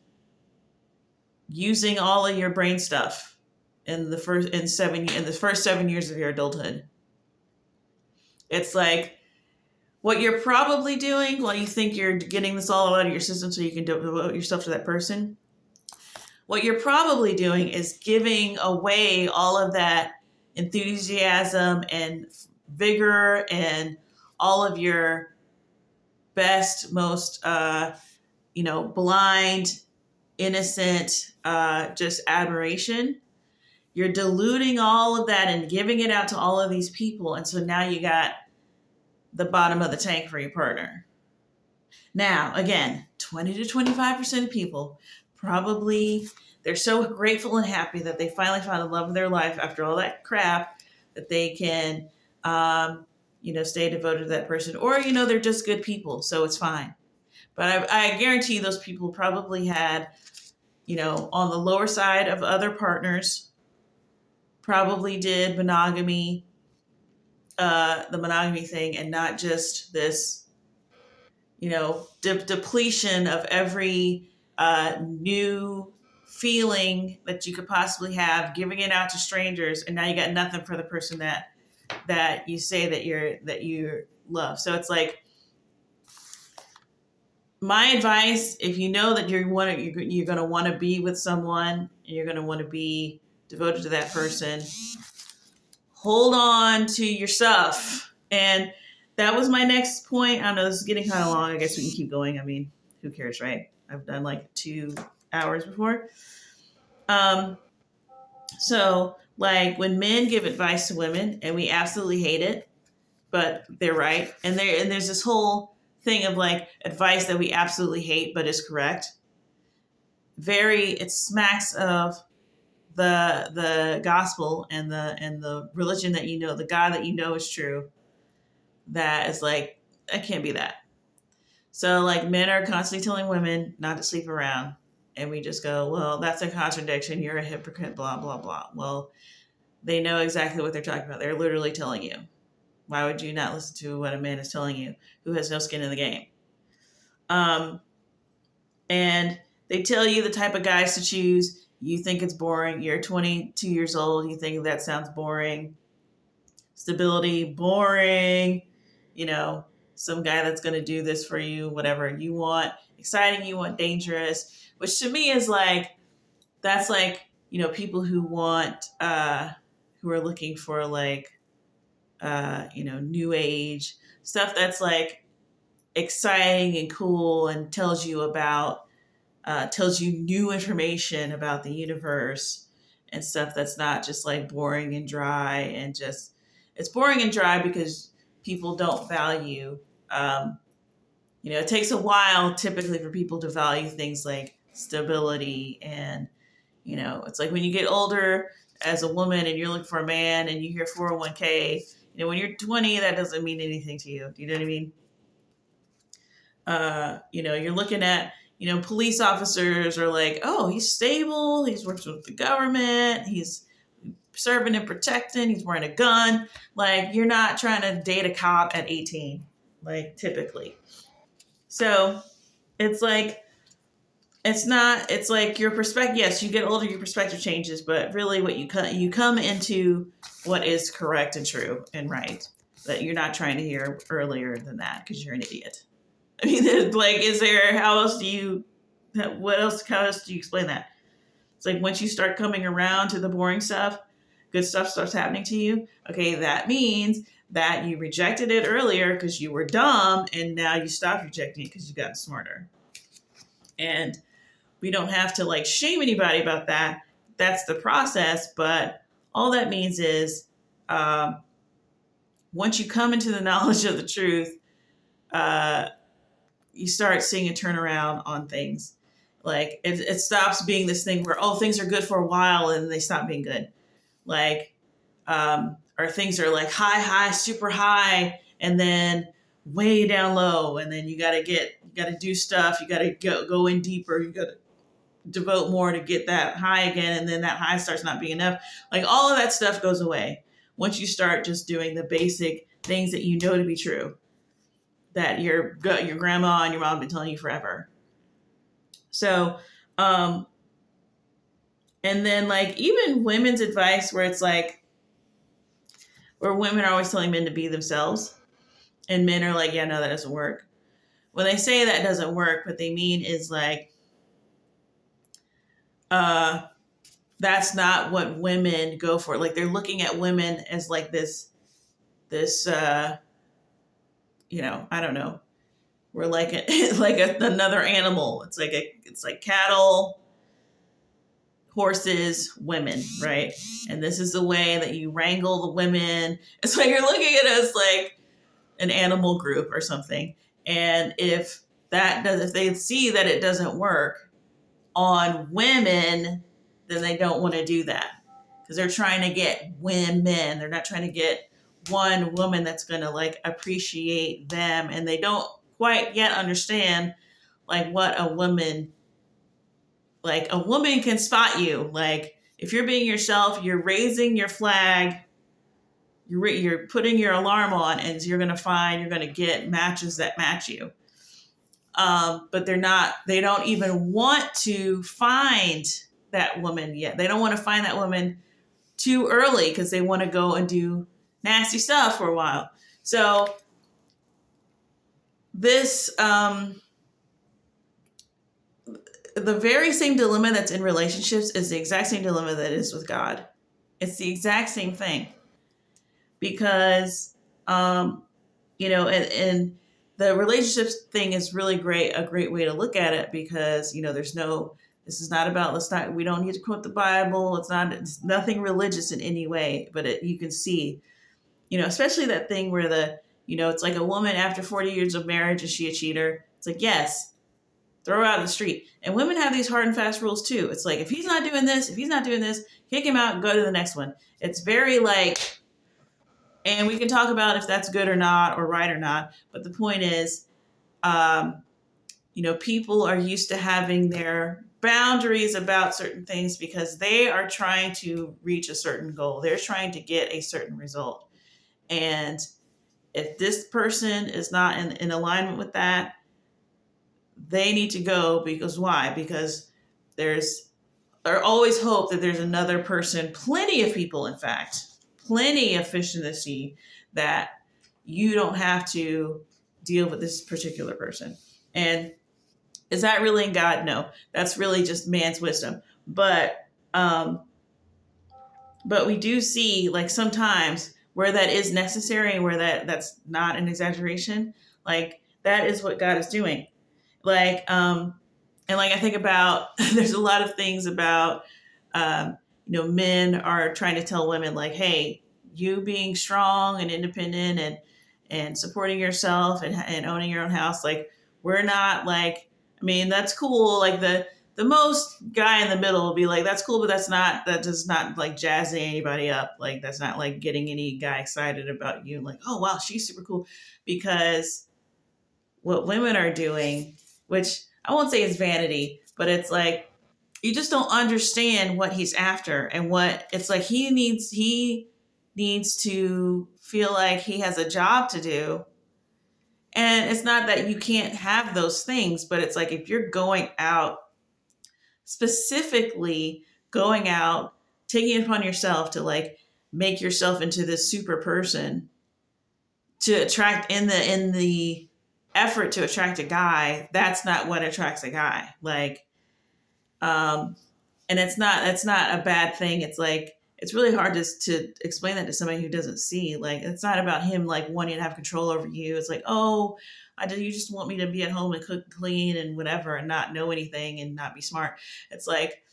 using all of your brain stuff in the first 7 years of your adulthood. It's like what you're probably doing while you think you're getting this all out of your system so you can devote yourself to that person. What you're probably doing is giving away all of that enthusiasm and vigor and all of your best, most, blind, innocent, just admiration. You're diluting all of that and giving it out to all of these people. And so now you got the bottom of the tank for your partner. Now, again, 20 to 25% of people probably, they're so grateful and happy that they finally found the love of their life after all that crap that they can, stay devoted to that person. Or, they're just good people, so it's fine. But I guarantee you those people probably had, on the lower side of other partners, probably did monogamy, the monogamy thing, and not just this, depletion of every new feeling that you could possibly have, giving it out to strangers, and now you got nothing for the person that you say that you love. So it's like, my advice, if you know that you're going to want to be with someone, and you're going to want to be devoted to that person, hold on to your stuff. And that was my next point. I don't know, this is getting kind of long. I guess we can keep going. I mean, who cares, right? I've done like 2 hours before. So like when men give advice to women and we absolutely hate it, but they're right. And there's this whole thing of like advice that we absolutely hate but is correct. It smacks of the gospel and the religion that you know, the God that you know is true. That is like, that can't be that. So like men are constantly telling women not to sleep around, and we just go, well, that's a contradiction. You're a hypocrite. Blah blah blah. Well, they know exactly what they're talking about. They're literally telling you. Why would you not listen to what a man is telling you who has no skin in the game? And they tell you the type of guys to choose. You think it's boring. You're 22 years old. You think that sounds boring. Stability, boring. You know, some guy that's going to do this for you, whatever you want. Exciting, you want dangerous, which to me is like, that's like, you know, people who want, who are looking for like, you know, new age stuff that's like exciting and cool and tells you new information about the universe and stuff that's not just like boring and dry and just, it's boring and dry because people don't value, you know, it takes a while typically for people to value things like stability. And, you know, it's like when you get older as a woman and you're looking for a man and you hear 401k, you know, when you're 20, that doesn't mean anything to you. Do you know what I mean? You know, you're looking at, you know, police officers are like, oh, he's stable. He's working with the government. He's serving and protecting. He's wearing a gun. Like, you're not trying to date a cop at 18, like typically. So it's like, it's like your perspective. Yes, you get older, your perspective changes, but really what you come into what is correct and true and right, that you're not trying to hear earlier than that because you're an idiot. I mean, like, is there, how else do you explain that? It's like once you start coming around to the boring stuff, good stuff starts happening to you. Okay, that means that you rejected it earlier because you were dumb, and now you stopped rejecting it because you got smarter. And we don't have to like shame anybody about that. That's the process. But all that means is once you come into the knowledge of the truth, you start seeing a turnaround on things. Like it stops being this thing where, oh, things are good for a while and they stop being good. Like, or things are like high, super high, and then way down low. And then you got to do stuff. You got to go in deeper. You got to devote more to get that high again. And then that high starts not being enough. Like all of that stuff goes away once you start just doing the basic things that you know to be true, that your grandma and your mom have been telling you forever. So, and then like even women's advice where it's like, where women are always telling men to be themselves and men are like, yeah, no, that doesn't work. When they say that doesn't work, what they mean is like, that's not what women go for. Like they're looking at women as like this, you know, I don't know. We're like another animal. It's like cattle, horses, women, right? And this is the way that you wrangle the women. It's like you're looking at us like an animal group or something. And if they see that it doesn't work on women, then they don't want to do that because they're trying to get women. They're not trying to get one woman that's going to like appreciate them, and they don't quite yet understand like what a woman can spot you. Like if you're being yourself, you're raising your flag, you're putting your alarm on, and you're going to get matches that match you. But they don't even want to find that woman yet. They don't want to find that woman too early because they want to go and do nasty stuff for a while. So this, the very same dilemma that's in relationships is the exact same dilemma that is with God. It's the exact same thing because Um, and the relationships thing is really great, a great way to look at it, because, this is not about, we don't need to quote the Bible. It's nothing religious in any way, but you can see, especially that thing where it's like a woman after 40 years of marriage, is she a cheater? It's like, yes, throw her out of the street. And women have these hard and fast rules too. It's like, if he's not doing this, kick him out and go to the next one. It's very like, and we can talk about if that's good or not, or right or not. But the point is, people are used to having their boundaries about certain things because they are trying to reach a certain goal. They're trying to get a certain result. And if this person is not in alignment with that, they need to go. Because why? Because there's always hope that there's another person, plenty of people, in fact, plenty of fish in the sea, that you don't have to deal with this particular person. And is that really in God? No, that's really just man's wisdom. But we do see, like, sometimes where that is necessary and where that's not an exaggeration. Like, that is what God is doing. Like, and like, I think about, there's a lot of things about, men are trying to tell women, like, hey, you being strong and independent and supporting yourself and owning your own house, like, we're not like, that's cool. Like, the most guy in the middle will be like, that's cool, but that does not like jazzing anybody up. Like, that's not like getting any guy excited about you. Like, oh, wow, she's super cool. Because what women are doing, which I won't say is vanity, but it's like, you just don't understand what he's after, and what it's like, he needs to feel like he has a job to do. And it's not that you can't have those things, but it's like, if you're going out, specifically going out, taking it upon yourself to like make yourself into this super person to attract, in the effort to attract a guy, that's not what attracts a guy. Like, and that's not a bad thing. It's like, it's really hard to explain that to somebody who doesn't see. Like, it's not about him like wanting to have control over you. It's like, oh, you just want me to be at home and cook, clean, and whatever, and not know anything and not be smart. It's like,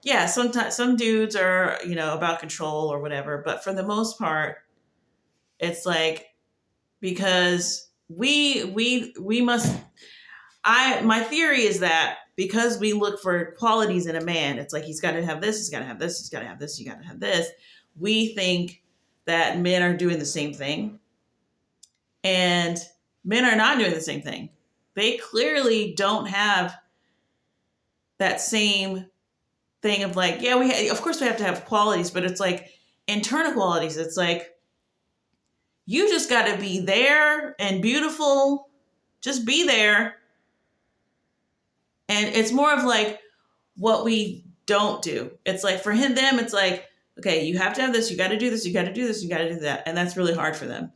yeah, sometimes some dudes are, about control or whatever, but for the most part, it's like, because we must. My theory is that because we look for qualities in a man, it's like, he's got to have this, he's got to have this, he's got to have this, you got to have this. We think that men are doing the same thing, and men are not doing the same thing. They clearly don't have that same thing of like, yeah, of course we have to have qualities, but it's like internal qualities. It's like, you just got to be there and beautiful, just be there. And it's more of like what we don't do. It's like, for them, it's like, okay, you have to have this, you got to do this, you got to do this, you got to do that. And that's really hard for them.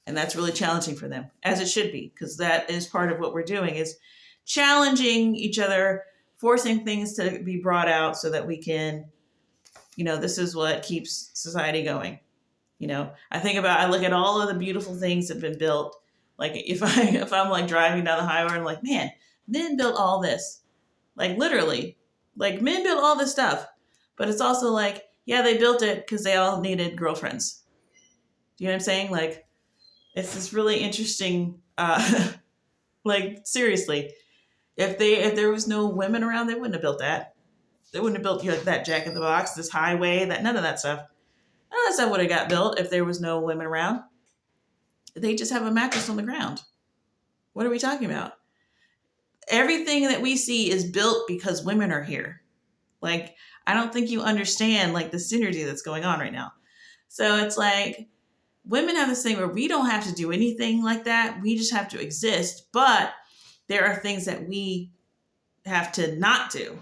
And that's really challenging for them, as it should be, because that is part of what we're doing, is challenging each other, forcing things to be brought out so that we can, this is what keeps society going. I look at all of the beautiful things that have been built. Like, if I'm like driving down the highway and like, man, men built all this, like, literally, like, men built all this stuff. But it's also like, yeah, they built it because they all needed girlfriends. Do you know what I'm saying? Like, it's this really interesting, like, seriously, if there was no women around, they wouldn't have built that. They wouldn't have built, that Jack in the Box, this highway, none of that stuff. None of that stuff would have got built if there was no women around. They just have a mattress on the ground. What are we talking about? Everything that we see is built because women are here. Like, I don't think you understand, like, the synergy that's going on right now. So it's like, women have this thing where we don't have to do anything like that. We just have to exist. But there are things that we have to not do.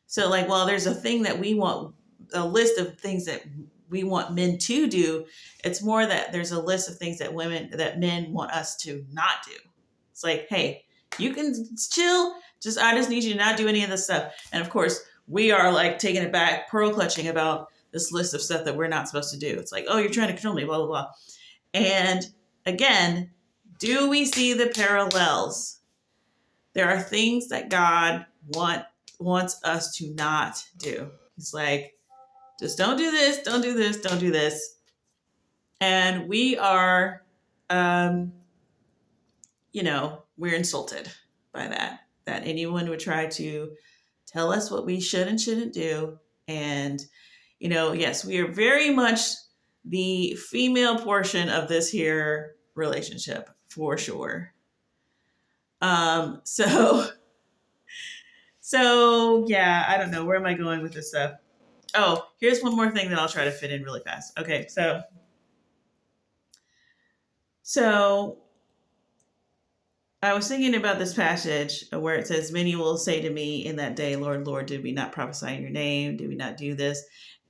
So, like, well, there's a thing that we want, a list of things that we want men to do. It's more that there's a list of things that men want us to not do. It's like, hey, you can chill. I just need you to not do any of this stuff. And of course, we are like taking it back, pearl clutching about this list of stuff that we're not supposed to do. It's like, oh, you're trying to control me, blah, blah, blah. And again, do we see the parallels? There are things that God wants us to not do. He's like, just don't do this, don't do this, don't do this. And we are, we're insulted by that anyone would try to tell us what we should and shouldn't do. And, yes, we are very much the female portion of this here relationship for sure. So yeah, I don't know. Where am I going with this stuff? Oh, here's one more thing that I'll try to fit in really fast. Okay, so I was thinking about this passage where it says, many will say to me in that day, Lord, Lord, did we not prophesy in your name? Did we not do this?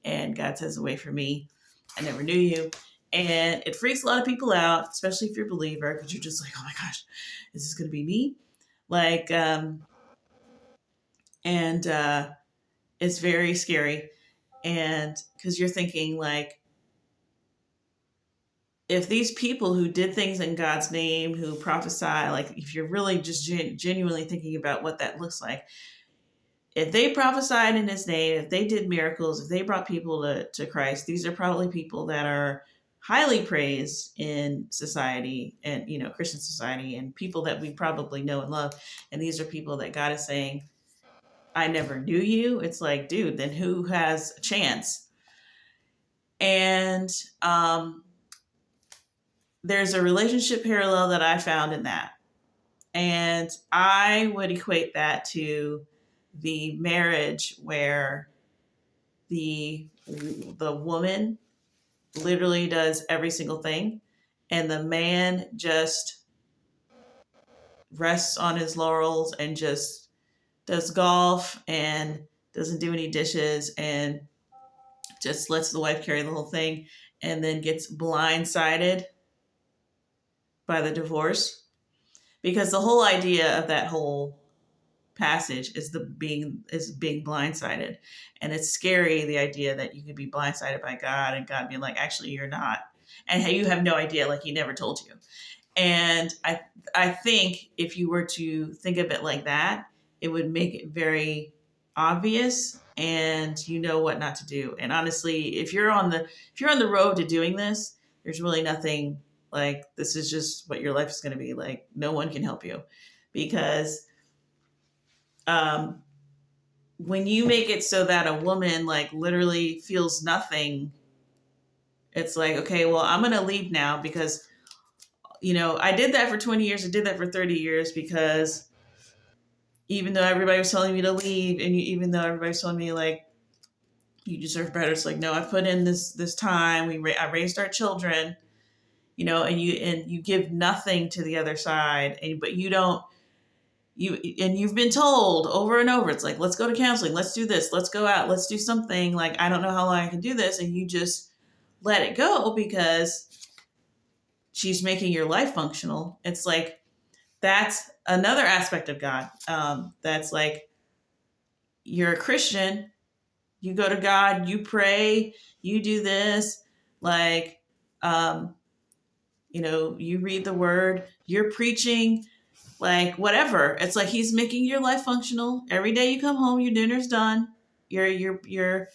And God says, away from me, I never knew you. And it freaks a lot of people out, especially if you're a believer, because you're just like, oh my gosh, is this going to be me? Like, it's very scary. And because you're thinking like, if these people who did things in God's name, who prophesy, like if you're really just genuinely thinking about what that looks like, if they prophesied in his name, if they did miracles, if they brought people to Christ, these are probably people that are highly praised in society and, Christian society, and people that we probably know and love. And these are people that God is saying, I never knew you. It's like, dude, then who has a chance? And there's a relationship parallel that I found in that. And I would equate that to the marriage where the woman literally does every single thing, and the man just rests on his laurels and just does golf and doesn't do any dishes and just lets the wife carry the whole thing, and then gets blindsided by the divorce. Because the whole idea of that whole passage is being blindsided. And it's scary, the idea that you could be blindsided by God and God being like, actually, you're not. And you have no idea, like he never told you. And I think if you were to think of it like that, it would make it very obvious and you know what not to do. And honestly, if you're on the road to doing this, there's really nothing, like, this is just what your life is going to be like. No one can help you, because when you make it so that a woman like literally feels nothing, it's like, okay, well, I'm going to leave now because, I did that for 20 years. I did that for 30 years because even though everybody was telling me to leave, and even though everybody was telling me like, you deserve better, it's like, no, I put in this time. I raised our children, and you give nothing to the other side, but you don't. You've been told over and over, it's like, let's go to counseling, let's do this, let's go out, let's do something, like, I don't know how long I can do this, and you just let it go because she's making your life functional. It's like, that's another aspect of God. That's like, you're a Christian, you go to God, you pray, you do this, like, you read the word, you're preaching, like, whatever. It's like he's making your life functional. Every day you come home, your dinner's done. You're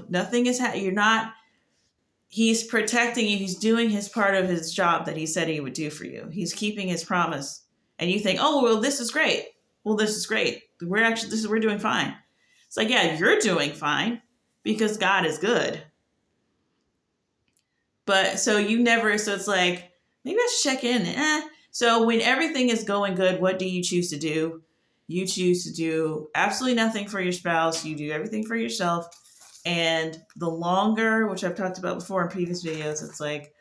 nothing is you're not. He's protecting you. He's doing his part of his job that he said he would do for you. He's keeping his promise. And you think, oh, well, this is great. Well, this is great. We're doing fine. It's like, yeah, you're doing fine because God is good. But so it's like, maybe I should check in. So when everything is going good, what do you choose to do? You choose to do absolutely nothing for your spouse. You do everything for yourself. And the longer, which I've talked about before in previous videos, it's like,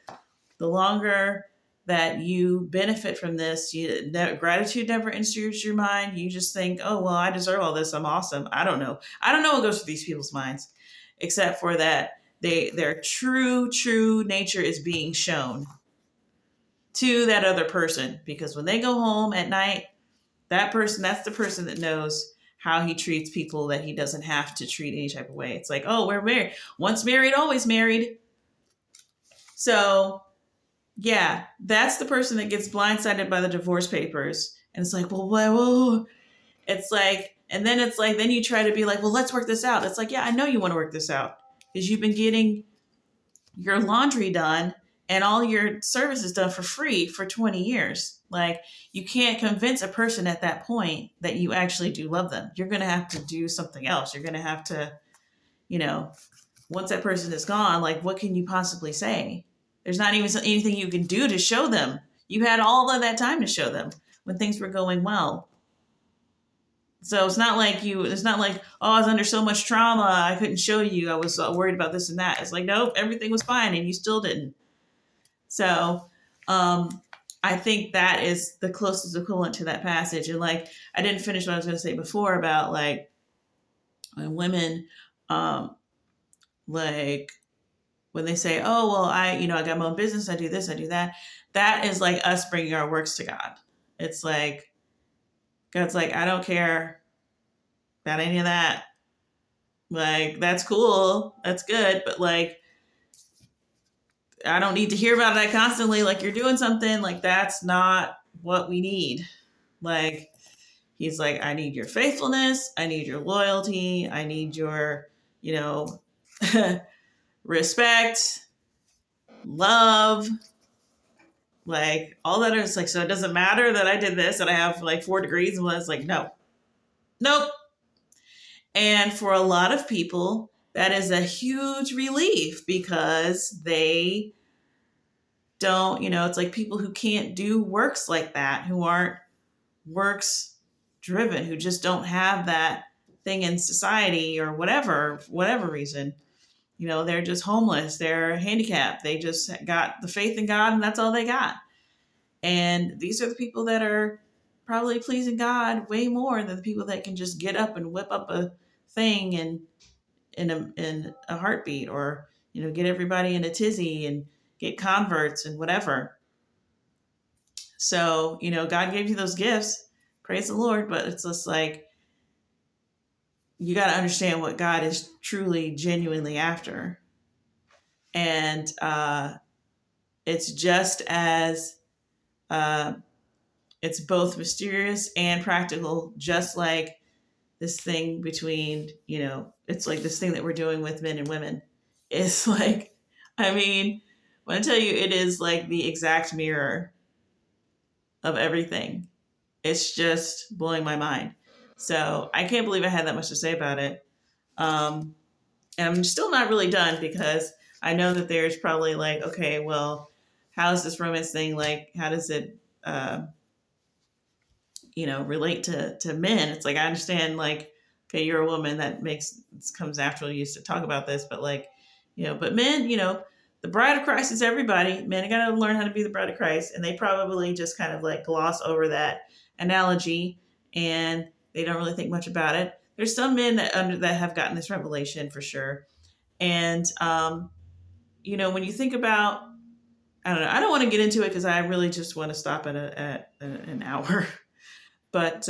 the longer that you benefit from this, gratitude never enters your mind. You just think, oh, well, I deserve all this. I'm awesome. I don't know what goes through these people's minds, except for that their true nature is being shown to that other person, because when they go home at night, that's the person that knows how he treats people that he doesn't have to treat any type of way. It's like, oh, we're married. Once married, always married. So, yeah, that's the person that gets blindsided by the divorce papers. And it's like, well, whoa. It's like, and then it's like, then you try to be like, well, let's work this out. It's like, yeah, I know you want to work this out because you've been getting your laundry done and all your services done for free for 20 years. Like, you can't convince a person at that point that you actually do love them. You're going to have to do something else. You're going to have to, once that person is gone, like, what can you possibly say? There's not even anything you can do to show them. You had all of that time to show them when things were going well. So it's not like, oh, I was under so much trauma, I couldn't show you. I was worried about this and that. It's like, nope, everything was fine and you still didn't. So I think that is the closest equivalent to that passage. And like, I didn't finish what I was going to say before about like when women, like when they say, oh, well, I got my own business, I do this, I do that. That is like us bringing our works to God. It's like, God's like, I don't care about any of that. Like, that's cool. That's good. But like, I don't need to hear about that constantly. Like, you're doing something. Like, that's not what we need. Like, he's like, I need your faithfulness. I need your loyalty. I need your, respect, love, like all that is like, so it doesn't matter that I did this and I have like 4 degrees. And it's like, nope. And for a lot of people, that is a huge relief because they don't, it's like people who can't do works like that, who aren't works driven, who just don't have that thing in society or whatever reason. They're just homeless, they're handicapped, they just got the faith in God and that's all they got. And these are the people that are probably pleasing God way more than the people that can just get up and whip up a thing and in a heartbeat, or get everybody in a tizzy and get converts and whatever. So God gave you those gifts, praise the Lord, but it's just like, you got to understand what God is truly genuinely after. And it's just as it's both mysterious and practical, just like this thing between, it's like this thing that we're doing with men and women. It's like, when I tell you, it is like the exact mirror of everything. It's just blowing my mind. So I can't believe I had that much to say about it. And I'm still not really done because I know that there's probably like, okay, well, how is this romance thing? Like, how does it, relate to men? It's like, I understand, like, okay, you're a woman, that comes naturally used to talk about this, but like, but men, the bride of Christ is everybody. Men got to learn how to be the bride of Christ. And they probably just kind of like gloss over that analogy and they don't really think much about it. There's some men that have gotten this revelation for sure. And, when you think about, I don't know, I don't want to get into it because I really just want to stop at an hour. But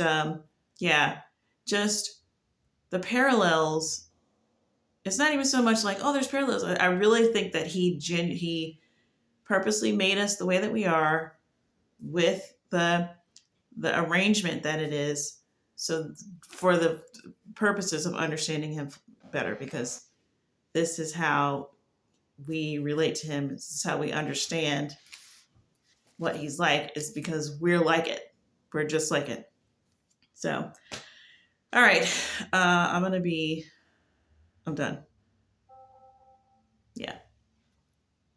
yeah, just the parallels. It's not even so much like, oh, there's parallels. I really think that he purposely made us the way that we are with the arrangement that it is. So for the purposes of understanding him better, because this is how we relate to him. This is how we understand what he's like, is because we're like it. We're just like it. So, all right. I'm done. Yeah.